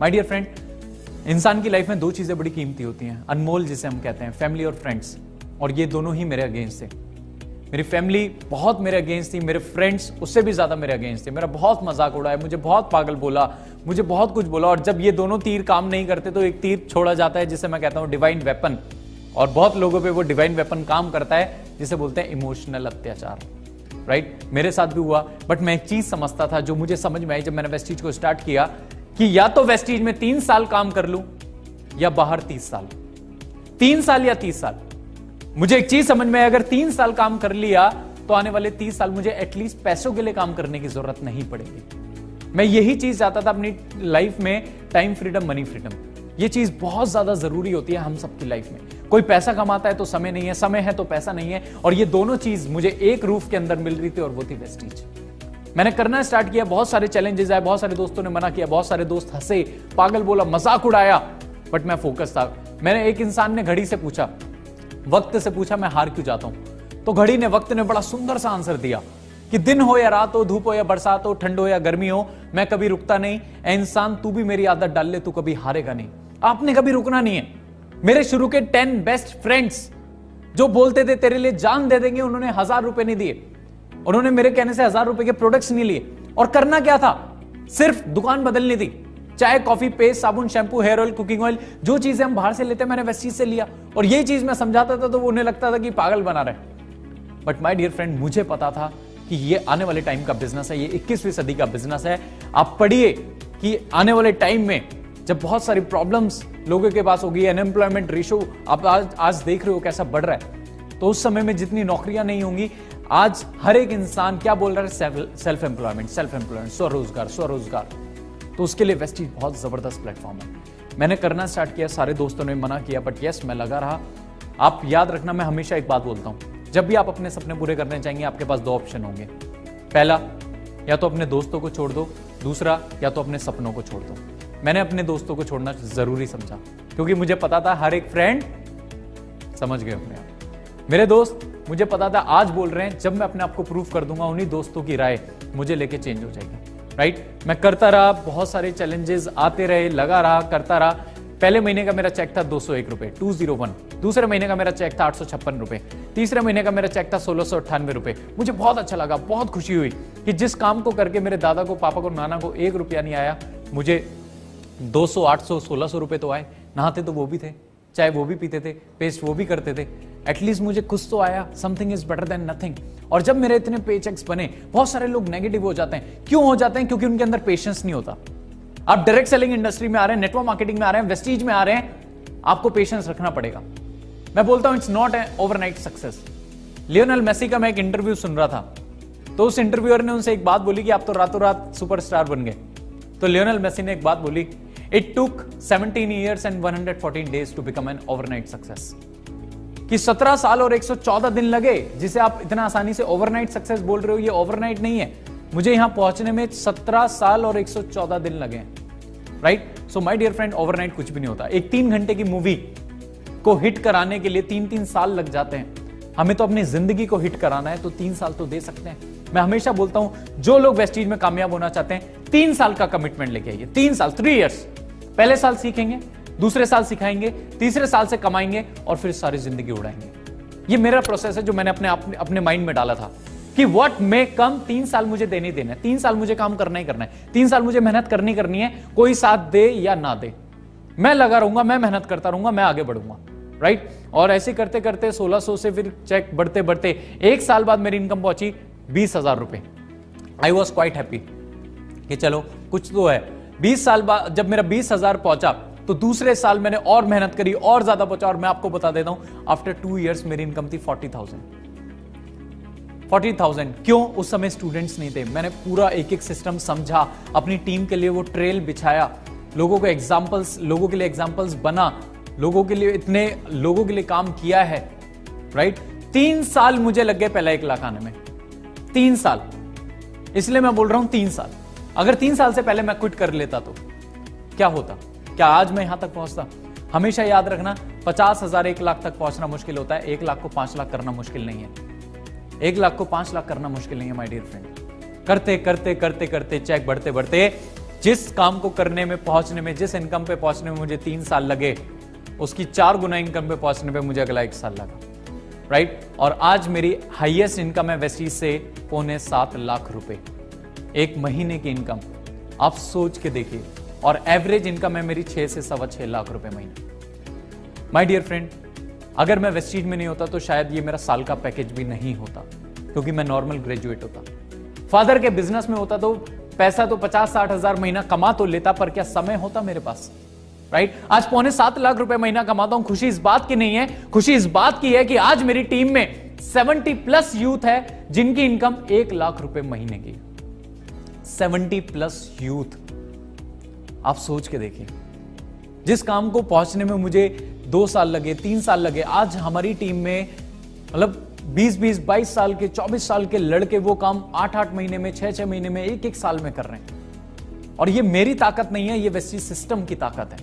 My dear friend, इंसान की life में दो चीजें बड़ी कीमती होती हैं, अनमोल जिसे हम कहते हैं, फैमिली और फ्रेंड्स। और ये दोनों ही मेरे अगेंस्ट थे। मेरी फैमिली बहुत मेरे अगेंस्ट थी, मेरे फ्रेंड्स उससे भी ज्यादा मेरे अगेंस्ट थे। मेरा बहुत मजाक उड़ाया, मुझे बहुत पागल बोला, मुझे बहुत कुछ बोला। और जब ये दोनों तीर काम नहीं करते तो एक तीर छोड़ा जाता है जिसे मैं कहता हूं डिवाइन वेपन। और बहुत लोगों पे वो डिवाइन वेपन काम करता है जिसे बोलते हैं इमोशनल अत्याचार। राइट, मेरे साथ भी हुआ। बट मैं एक चीज समझता था जो मुझे समझ में आई जब मैंने वेस्टीज को स्टार्ट किया, कि या तो वेस्टीज में 3 साल काम कर लूं या बाहर 30 साल। 3 साल या 30 साल। मुझे एक चीज समझ में आई, अगर 3 साल काम कर लिया तो आने वाले 30 साल मुझे एटलीस्ट पैसों के लिए काम करने की जरूरत नहीं पड़ेगी। मैं यही चीज चाहता था अपनी लाइफ में, टाइम फ्रीडम, मनी फ्रीडम। ये चीज बहुत ज्यादा जरूरी होती है हम सबकी लाइफ में। कोई पैसा कमाता है तो समय नहीं है, समय है तो पैसा नहीं है। और ये दोनों चीज मुझे एक रूफ के अंदर मिल रही थी और वो थी वेस्टीज। मैंने करना स्टार्ट किया, बहुत सारे चैलेंजेस आए, बहुत सारे दोस्तों ने मना किया, बहुत सारे दोस्त हंसे, पागल बोला, मजाक उड़ाया। बट मैं फोकस था। मैंने एक इंसान ने घड़ी से पूछा, वक्त से पूछा, मैं हार क्यों जाता हूं? तो घड़ी ने, वक्त ने बड़ा सुंदर सा आंसर दिया कि दिन हो या रात हो, धूप हो या बरसात हो, ठंड हो या गर्मी हो, मैं कभी रुकता नहीं। ए इंसान, तू भी मेरी आदत डाल ले, तू कभी हारेगा नहीं। आपने कभी रुकना नहीं है। मेरे शुरू के 10 बेस्ट फ्रेंड्स जो बोलते थे तेरे लिए जान दे देंगे, उन्होंने 1000 रुपए नहीं दिए। उन्होंने मेरे कहने से 1000 रुपए के प्रोडक्ट्स नहीं लिए। और करना क्या था? सिर्फ दुकान बदलनी थी। चाय, कॉफी, पेस्ट, साबुन, shampoo, hair oil, cooking oil, जो चीजें हम बाहर से लेते हैं मैंने वेस्टीज से लिया। और यही चीज मैं समझाता था तो उन्हें लगता था कि पागल बना रहे। बट माय डियर फ्रेंड, मुझे पता था कि ये आने वाले टाइम का बिजनेस है, ये 21वीं सदी का बिजनेस है। आप पढ़िए कि आने वाले टाइम में जब बहुत सारी प्रॉब्लम्स लोगों के पास होगी, अनएम्प्लॉयमेंट रेशो आप आज देख रहे हो कैसा बढ़ रहा है, तो उस समय में जितनी नौकरियां नहीं होंगी, आज हर एक इंसान क्या बोल रहा है? सेल्फ एम्प्लॉयमेंट, स्वरोजगार, स्वरोजगार। तो उसके लिए वेस्टीज बहुत जबरदस्त प्लेटफॉर्म है। मैंने करना स्टार्ट किया, सारे दोस्तों ने मना किया, बट यस, मैं लगा रहा। आप याद रखना, मैं हमेशा एक बात बोलता हूं, जब भी आप अपने सपने पूरे करने चाहेंगे, आपके पास 2 ऑप्शन होंगे। पहला, या तो अपने दोस्तों को छोड़ दो, दूसरा, या तो अपने सपनों को छोड़ दो। मैंने अपने दोस्तों को छोड़ना जरूरी समझा, क्योंकि मुझे पता था हर एक फ्रेंड, समझ गए अपने आप, मेरे दोस्त, मुझे पता था आज बोल रहे हैं, जब मैं अपने आप को प्रूव कर दूंगा, उन्हीं दोस्तों की राय मुझे लेके चेंज हो जाएगी। राइट, मैं करता रहा, बहुत सारे चैलेंजेस आते रहे, लगा रहा, करता रहा। पहले महीने का मेरा चेक था 201 रुपए, 201। दूसरे महीने का मेरा चेक था 856 रुपए। तीसरे महीने का मेरा चेक था 1698 रुपए। मुझे बहुत अच्छा लगा, बहुत खुशी हुई कि जिस काम को करके मेरे दादा को, पापा को, नाना को 1 रुपया नहीं आया, मुझे 200, 800, 1600 रुपए तो आए। नहाते तो वो भी थे, चाय वो भी पीते थे, पेस्ट वो भी करते थे। एटलीस्ट मुझे कुछ तो आया। Something is better than nothing. और जब मेरे इतने पे चेक्स बने, बहुत सारे लोग नेगेटिव हो जाते हैं। क्यों हो जाते हैं? क्योंकि उनके अंदर पेशेंस नहीं होता। आप डायरेक्ट सेलिंग इंडस्ट्री में आ रहे हैं, नेटवर्क मार्केटिंग में आ रहे हैं, वेस्टीज में आ रहे हैं, आपको पेशेंस रखना पड़ेगा। मैं बोलता हूं it's not a overnight success. Lionel Messi का मैं एक इंटरव्यू सुन रहा था, तो उस इंटरव्यूअर ने उनसे एक बात बोली कि आप तो रातों रात सुपरस्टार बन गए। तो लियोनेल मेसी ने एक बात बोली, it took 17 years and 114 days to become an overnight success। कि 17 साल और 114 दिन लगे, जिसे आप इतना आसानी से ओवरनाइट सक्सेस बोल रहे हो, ये ओवरनाइट नहीं है। मुझे यहां पहुंचने में 17 साल और 114 दिन लगे। Right, so my dear friend, overnight कुछ भी नहीं होता। एक 3 घंटे की मूवी को हिट कराने के लिए 3-3 साल लग जाते हैं। हमें तो अपनी जिंदगी को हिट कराना है, तो 3 साल तो दे सकते हैं। मैं हमेशा बोलता हूं, जो लोग वेस्टीज में कामयाब होना चाहते हैं, 3 साल का कमिटमेंट लेके आइए। 3 साल, 3 years। पहले साल सीखेंगे, दूसरे साल सिखाएंगे, तीसरे साल से कमाएंगे, और फिर सारी जिंदगी उड़ाएंगे। ये मेरा प्रोसेस है जो मैंने अपने माइंड में डाला था कि व्हाट मे कम, 3 साल मुझे देने ही देना है। 3 साल मुझे काम करना ही करना है। 3 साल मुझे मेहनत करनी है। कोई साथ दे या ना दे, मैं लगा रहूंगा, मैं मेहनत करता रहूंगा, मैं आगे बढ़ूंगा। राइट, और ऐसे करते करते 1600 से फिर चेक बढ़ते बढ़ते 1 साल बाद मेरी इनकम पहुंची 20,000 रुपए। आई वॉज क्वाइट हैप्पी कि चलो कुछ तो है। 20 साल बाद जब मेरा 20,000 पहुंचा, तो दूसरे साल मैंने और मेहनत करी, और ज्यादा पहुंचा। और मैं आपको बता देता हूं, आफ्टर 2 years मेरी इनकम थी 40,000। 40,000 क्यों? उस समय स्टूडेंट्स नहीं थे। मैंने पूरा एक एक सिस्टम समझा, अपनी टीम के लिए वो ट्रेल बिछाया, लोगों के लिए एग्जाम्पल्स बना, लोगों के लिए इतने लोगों के लिए काम किया है। राइट, 3 साल मुझे लग गए पहला 1 लाख आने में। 3 साल, इसलिए मैं बोल रहा हूं 3 साल। अगर 3 साल से पहले मैं क्विट कर लेता तो क्या होता? क्या आज मैं यहां तक पहुंचता? हमेशा याद रखना, 50,000 1 लाख तक पहुंचना मुश्किल होता है, 1 लाख को 5 लाख करना मुश्किल नहीं है। 1 लाख को 5 लाख करना मुश्किल नहीं है माय डियर फ्रेंड। करते करते करते करते चेक बढ़ते बढ़ते जिस काम को करने में, पहुंचने में, जिस इनकम पे पहुंचने में मुझे 3 साल लगे, उसकी 4 गुना इनकम पे पहुंचने पे मुझे अगला 1 साल लगा, राइट। और आज मेरी हाईएस्ट इनकम है वेस्टीज से 6.25 लाख रुपए एक महीने की इनकम, आप सोच के देखिए। और एवरेज इनकम है मेरी 6 से 6.25 लाख रुपए महीने। माय डियर फ्रेंड, अगर मैं वेस्टीज में नहीं होता तो शायद ये मेरा साल का पैकेज भी नहीं होता, क्योंकि मैं नॉर्मल ग्रेजुएट होता। फादर के बिजनेस में होता तो पैसा तो 50-60 हजार महीना कमा तो लेता, पर क्या समय होता मेरे पास, राइट। आज 6.25 लाख रुपए महीना कमाता हूं। खुशी इस बात की नहीं है, खुशी इस बात की है कि आज मेरी टीम में 70+ यूथ है जिनकी इनकम 1 लाख रुपए महीने की। 70+ यूथ, आप सोच के देखिए। जिस काम को पहुंचने में मुझे 2 साल लगे, 3 साल लगे, आज हमारी टीम में मतलब 20-20, 22 साल के, 24 साल के लड़के वो काम 8-8 महीने में, 6-6 महीने में, 1-1 साल में कर रहे हैं। और ये मेरी ताकत नहीं है, ये वेस्टीज सिस्टम की ताकत है।